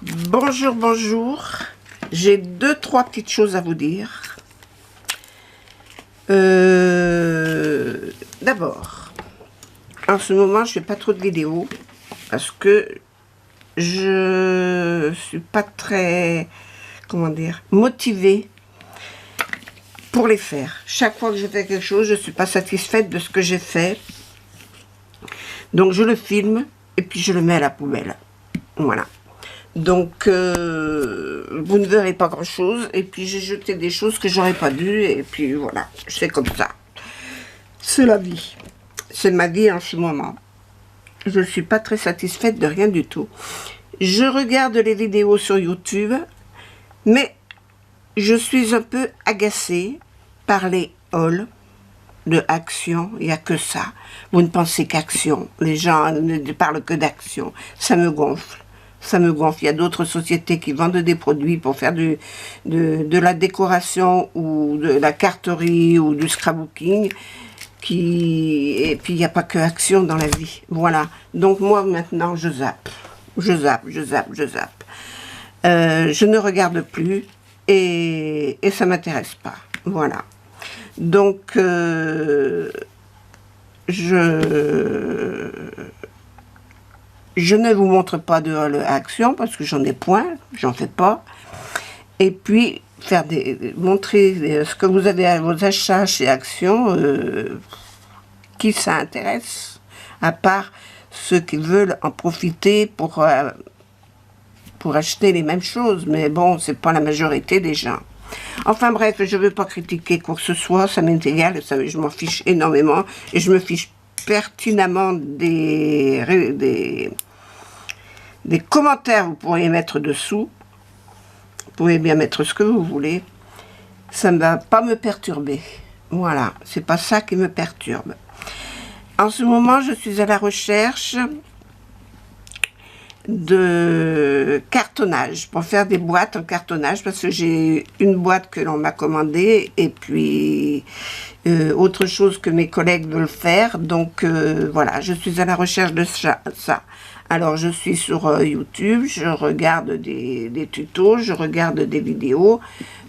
Bonjour, bonjour. J'ai trois petites choses à vous dire. D'abord, en ce moment, je fais pas trop de vidéos parce que je suis pas très, comment dire, motivée pour les faire. Chaque fois que je fais quelque chose, je suis pas satisfaite de ce que j'ai fait. Donc je le filme et puis je le mets à la poubelle. Voilà. Donc, vous ne verrez pas grand-chose. Et puis, j'ai jeté des choses que j'aurais pas dû. Et puis, voilà, c'est comme ça. C'est la vie. C'est ma vie en ce moment. Je ne suis pas très satisfaite de rien du tout. Je regarde les vidéos sur YouTube, mais je suis un peu agacée par les hauls de action. Il n'y a que ça. Vous ne pensez qu'action. Les gens ne parlent que d'action. Ça me gonfle. Ça me gonfle. Il y a d'autres sociétés qui vendent des produits pour faire de la décoration ou de la carterie ou du scrapbooking. Et puis, il n'y a pas que action dans la vie. Voilà. Donc, moi, maintenant, je zappe. Je zappe. Je ne regarde plus et ça ne m'intéresse pas. Voilà. Donc, je ne vous montre pas de action parce que j'en ai point, j'en fais pas. Et puis, montrer ce que vous avez à vos achats chez Action, qui ça intéresse, à part ceux qui veulent en profiter pour acheter les mêmes choses. Mais bon, c'est pas la majorité des gens. Enfin bref, je ne veux pas critiquer quoi que ce soit, ça m'est égal, je m'en fiche énormément. Et je me fiche pertinemment des commentaires que vous pourriez mettre dessous. Vous pouvez bien mettre ce que vous voulez. Ça ne va pas me perturber. Voilà, c'est pas ça qui me perturbe. En ce moment, je suis à la recherche de cartonnage, pour faire des boîtes en cartonnage, parce que j'ai une boîte que l'on m'a commandée, et puis autre chose que mes collègues veulent faire. Donc voilà, je suis à la recherche de ça. Alors, je suis sur YouTube, je regarde des tutos, je regarde des vidéos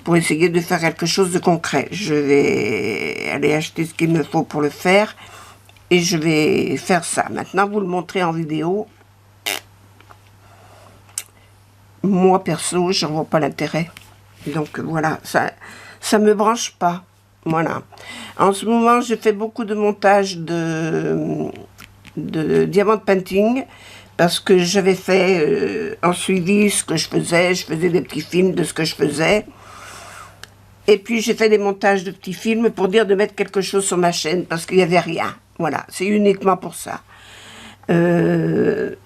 pour essayer de faire quelque chose de concret. Je vais aller acheter ce qu'il me faut pour le faire et je vais faire ça. Maintenant, vous le montrez en vidéo. Moi, perso, je ne vois pas l'intérêt. Donc, voilà, ça me branche pas. Voilà. En ce moment, je fais beaucoup de montage de diamant painting. Parce que j'avais fait en suivi ce que je faisais des petits films de ce que je faisais. Et puis j'ai fait des montages de petits films pour dire de mettre quelque chose sur ma chaîne, parce qu'il n'y avait rien. Voilà, c'est uniquement pour ça. C'est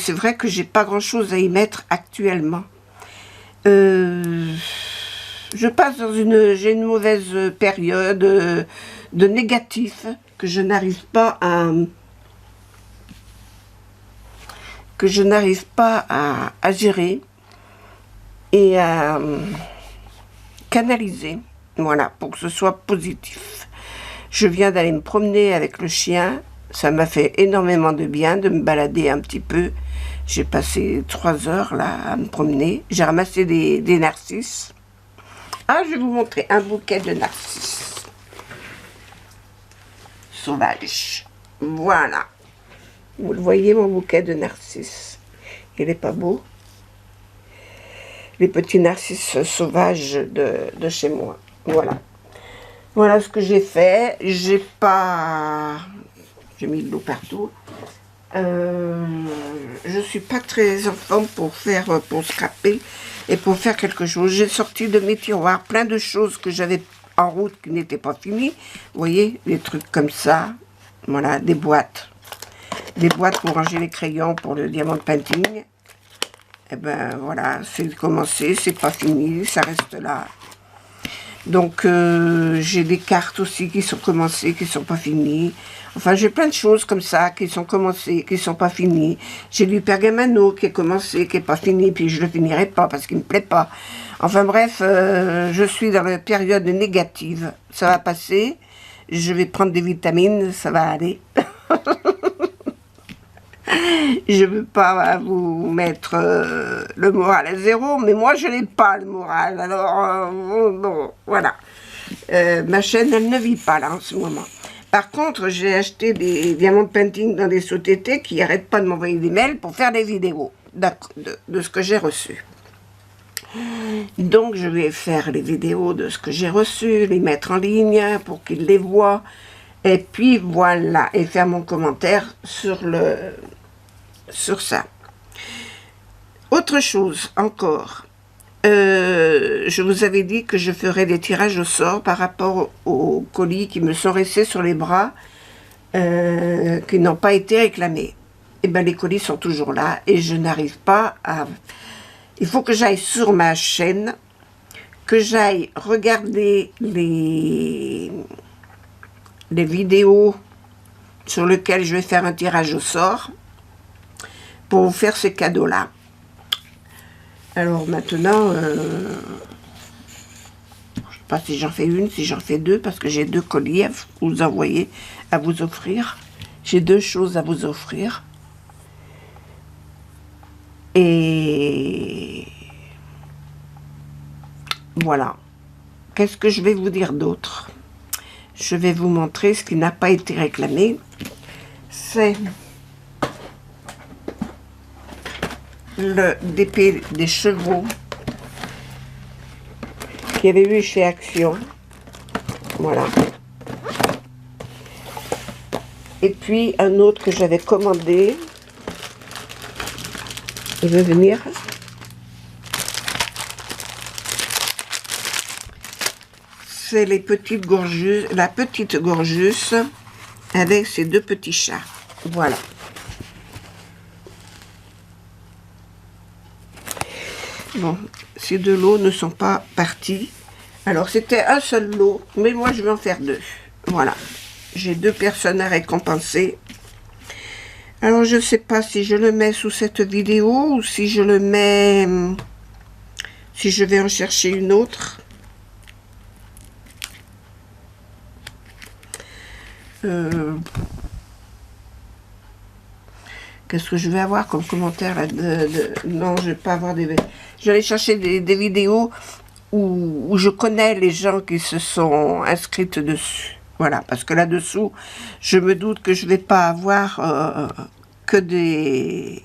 vrai que j'ai pas grand chose à y mettre actuellement. Je passe j'ai une mauvaise période de négatif que je n'arrive pas à gérer et à canaliser, voilà, pour que ce soit positif. Je viens d'aller me promener avec le chien, ça m'a fait énormément de bien de me balader un petit peu. J'ai passé 3 heures là à me promener, j'ai ramassé des narcisses. Ah, je vais vous montrer un bouquet de narcisses sauvages. Voilà. Vous le voyez, mon bouquet de narcisses. Il n'est pas beau. Les petits narcisses sauvages de chez moi. Voilà. Voilà ce que j'ai fait. J'ai mis de l'eau partout. Je suis pas très en forme pour scraper et pour faire quelque chose. J'ai sorti de mes tiroirs plein de choses que j'avais en route qui n'étaient pas finies. Vous voyez, des trucs comme ça. Voilà, des boîtes. Des boîtes pour ranger les crayons pour le diamant painting. Et ben voilà, c'est commencé, c'est pas fini, ça reste là. Donc j'ai des cartes aussi qui sont commencées, qui sont pas finies. Enfin, j'ai plein de choses comme ça qui sont commencées, qui sont pas finies. J'ai du pergamano qui est commencé, qui est pas fini, puis je le finirai pas parce qu'il me plaît pas. Enfin bref, je suis dans la période négative. Ça va passer. Je vais prendre des vitamines, ça va aller. Je veux pas vous mettre le moral à zéro, mais moi je n'ai pas le moral. Alors, bon, voilà. Ma chaîne, elle ne vit pas là en ce moment. Par contre, j'ai acheté des diamants de painting dans des sociétés qui n'arrêtent pas de m'envoyer des mails pour faire des vidéos de ce que j'ai reçu. Donc, je vais faire les vidéos de ce que j'ai reçu, les mettre en ligne pour qu'ils les voient. Et puis, voilà. Et faire mon commentaire sur ça. Autre chose encore. Je vous avais dit que je ferais des tirages au sort par rapport aux colis qui me sont restés sur les bras, qui n'ont pas été réclamés. Et bien, les colis sont toujours là et je n'arrive pas à... Il faut que j'aille sur ma chaîne, que j'aille regarder les vidéos sur lesquelles je vais faire un tirage au sort pour vous faire ces cadeaux-là. Alors maintenant, je ne sais pas si j'en fais une, si j'en fais deux, parce que j'ai 2 colis à vous envoyer, à vous offrir. J'ai 2 choses à vous offrir. Et voilà. Qu'est-ce que je vais vous dire d'autre? Je vais vous montrer ce qui n'a pas été réclamé. C'est le DP des chevaux qu'il y avait eu chez Action. Voilà. Et puis un autre que j'avais commandé. Il veut venir. C'est les petites gorgeuses, la petite gorgeuse avec ses 2 petits chats. Voilà. Bon, ces 2 lots ne sont pas partis. Alors, c'était un seul lot, mais moi, je vais en faire 2. Voilà. J'ai 2 personnes à récompenser. Alors, je ne sais pas si je le mets sous cette vidéo ou si je le mets... Si je vais en chercher une autre. Qu'est-ce que je vais avoir comme commentaire là Non, je ne vais pas avoir des... Je vais aller chercher des vidéos où je connais les gens qui se sont inscrites dessus. Voilà, parce que là-dessous, je me doute que je ne vais pas avoir que des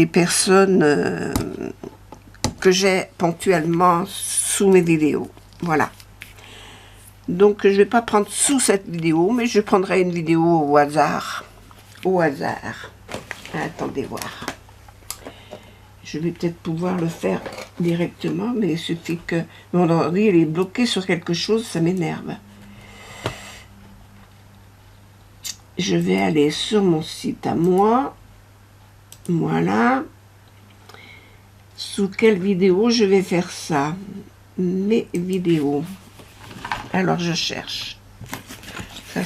personnes que j'ai ponctuellement sous mes vidéos. Voilà. Donc, je ne vais pas prendre sous cette vidéo, mais je prendrai une vidéo au hasard. Au hasard. Attendez voir. Je vais peut-être pouvoir le faire directement, mais il suffit que mon ordi il est bloqué sur quelque chose, ça m'énerve. Je vais aller sur mon site à moi. Voilà. Sous quelle vidéo je vais faire ça? Mes vidéos. Alors je cherche. Ça,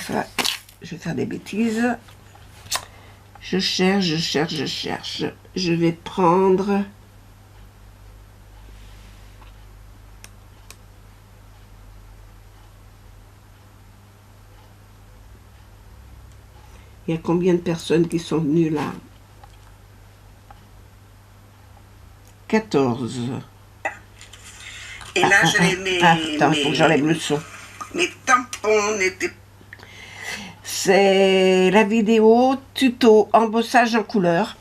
je vais faire des bêtises. Je cherche, je cherche, je cherche. Je vais prendre... Il y a combien de personnes qui sont venues là? 14. Et là, je les mets... Attends, il faut que j'enlève le son. Mes tampons n'étaient... C'est la vidéo tuto embossage en couleur.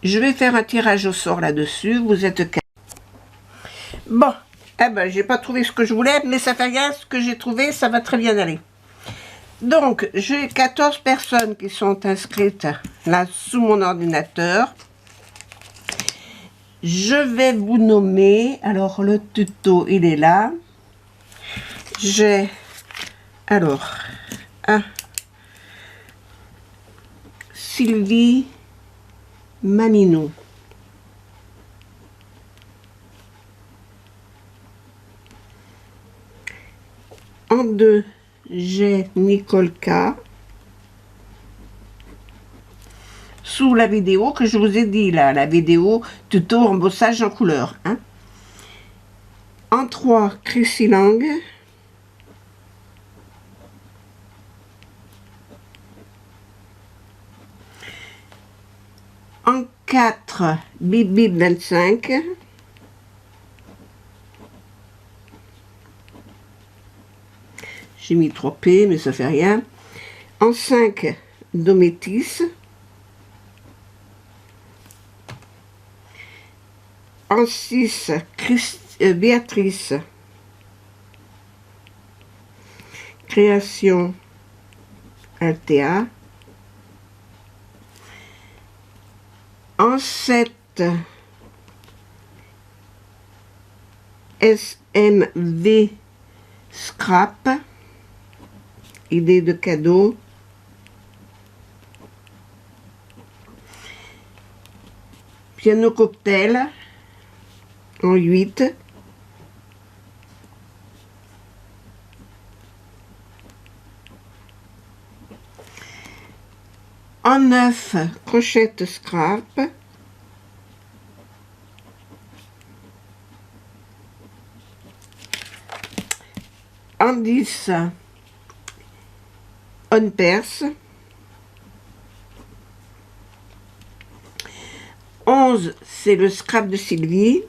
Je vais faire un tirage au sort là-dessus. Vous êtes 4. Bon, eh ben, j'ai pas trouvé ce que je voulais, mais ça fait rien. Ce que j'ai trouvé, ça va très bien aller. Donc, j'ai 14 personnes qui sont inscrites là sous mon ordinateur. Je vais vous nommer. Alors, le tuto, il est là. J'ai... Alors... Sylvie Maninou. En 2, j'ai Nicole K. Sous la vidéo que je vous ai dit là, la vidéo tuto embossage en couleur. Hein. En 3, Chrissy Lang. En 4, Bip Bip 25. J'ai mis 3 P, mais ça fait rien. En 5, Dométis. En 6, Béatrice. Création Altea. En 7, SMV Scrap. Idée de cadeau. Piano cocktail. En 8. En 9, Crochette Scrap. En 10, On Perse. 11, c'est le scrap de Sylvie.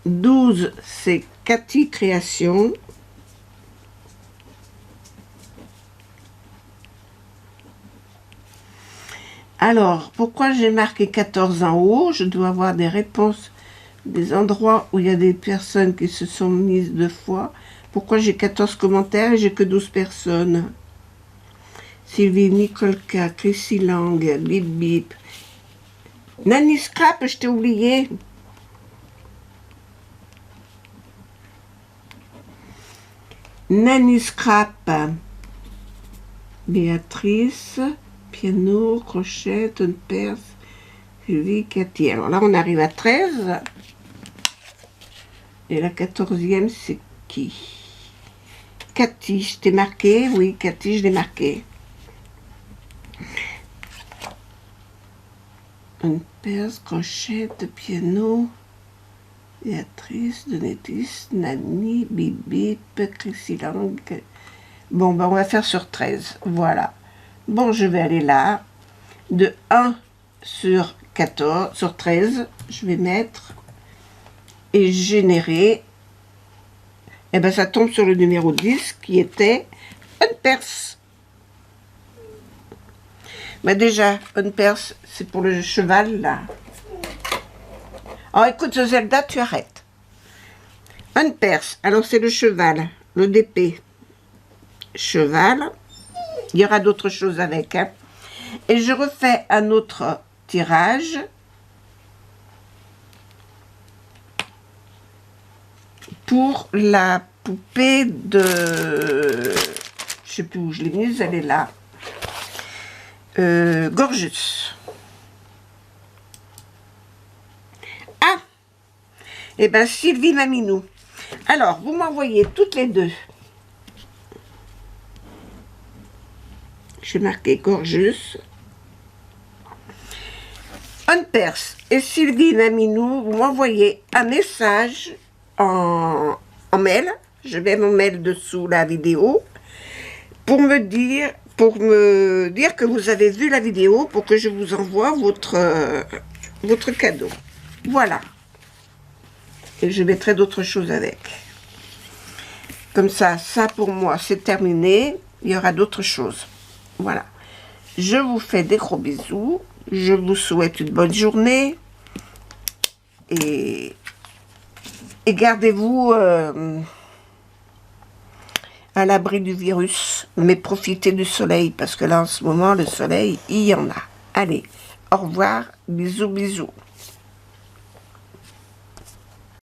12, c'est Cathy Création. Alors, pourquoi j'ai marqué 14 en haut? Je dois avoir des réponses, des endroits où il y a des personnes qui se sont mises 2 fois. Pourquoi j'ai 14 commentaires et j'ai que 12 personnes? Sylvie, Nicolka, Chrissy Lang, Bip Bip. Nanny Scrap, je t'ai oublié. Nanny Scrap. Béatrice. Piano, crochet, On Perse, Sylvie, Cathy. Alors là, on arrive à 13. Et la 14e, c'est qui? Cathy, je t'ai marqué. Oui, Cathy, je l'ai marqué. On Perse, crochet, piano, Béatrice, Donétis, Nani, Bip Bip, Chrissy Lang. Bon, ben, on va faire sur 13. Voilà. Bon, je vais aller là, de 1 sur 14, sur 13, je vais mettre et générer, et ben ça tombe sur le numéro 10 qui était On Perse. Ben déjà, On Perse, c'est pour le cheval là. Alors écoute Zelda, tu arrêtes. On Perse, alors c'est le cheval, le DP, cheval. Il y aura d'autres choses avec. Hein. Et je refais un autre tirage. Pour la poupée de... Je sais plus où je l'ai mise, elle est là. Gorgeous. Ah! Eh bien, Sylvie Maminou. Alors, vous m'envoyez toutes les deux. J'ai marqué Gorgeous. On Perse et Sylvie Maminou, vous m'envoyez un message en mail. Je vais mon mail dessous la vidéo pour me dire que vous avez vu la vidéo pour que je vous envoie votre cadeau. Voilà. Et je mettrai d'autres choses avec. Comme ça pour moi c'est terminé. Il y aura d'autres choses. Voilà. Je vous fais des gros bisous. Je vous souhaite une bonne journée. Et gardez-vous à l'abri du virus. Mais profitez du soleil. Parce que là, en ce moment, le soleil, il y en a. Allez, au revoir. Bisous, bisous.